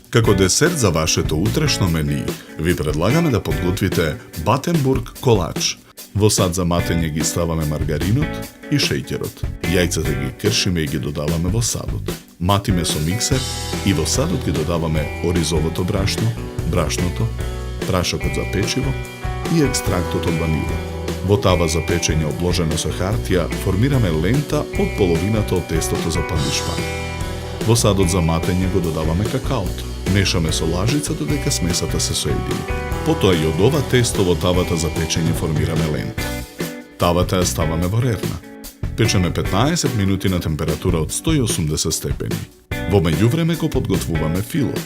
Како десерт за вашето утрешно мени, ви предлагаме да подготвите Батенбург колач. Во сад за матење ги ставаме маргаринот и шеќерот. Јајцата ги кршиме и ги додаваме во садот. Матиме со миксер и во садот ги додаваме оризовото брашно, брашното, прашокот за печиво и екстрактот од ванила. Во тава за печење обложена со хартија формираме лента од половината од тестото за пандишпан. Во садот за матење го додаваме какаото. Мешаме со лажица додека смесата се соедини. Потоа и од ова тесто во тавата за печење формираме лента. Тавата ја ставаме во рерна. Печеме 15 минути на температура од 180 степени. Во меѓувреме го подготвуваме филот.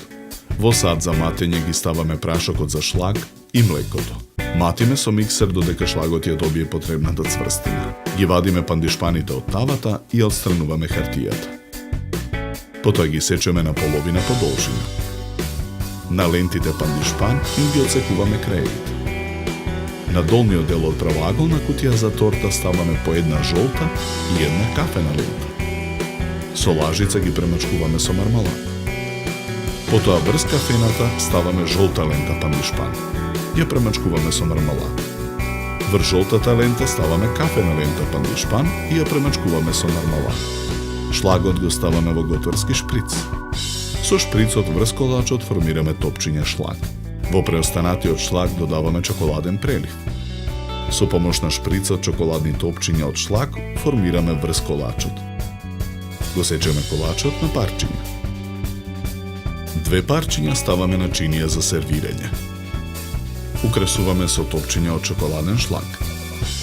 Во сад за матење ги ставаме прашокот за шлаг и млекото. Матиме со миксер додека шлагот ја добие потребната цврстина. Ги вадиме пандишпаните од тавата и ја отстрануваме хартијата. Потоа ги сечеме на половина по должина. На лентите пандишпан им ги отсекуваме краевите. На долниот дел од правоаголна кутија за торта ставаме по една жолта и една кафена лента. Со лажица ги премачкуваме со мармалад. Потоа врз кафената ставаме жолта лента пандишпан. Ја премачкуваме со мармалад. Врз жолтата лента ставаме кафена лента пандишпан и ја премачкуваме со мармалад. Шлагот го ставаме во готварски шприц. Со шприцот врз колачот формираме топчиња шлаг. Во преостанатиот шлаг додаваме чоколаден прелив. Со помош на шприцот чоколадни топчиња од шлаг формираме врз колачот. Го сечеме колачот на парчиња. 2 парчиња ставаме на чинија за сервирање. Украсуваме со топчиња од чоколаден шлаг.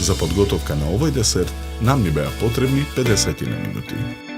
За подготовка на овој десерт нам ни беа потребни 50 минути.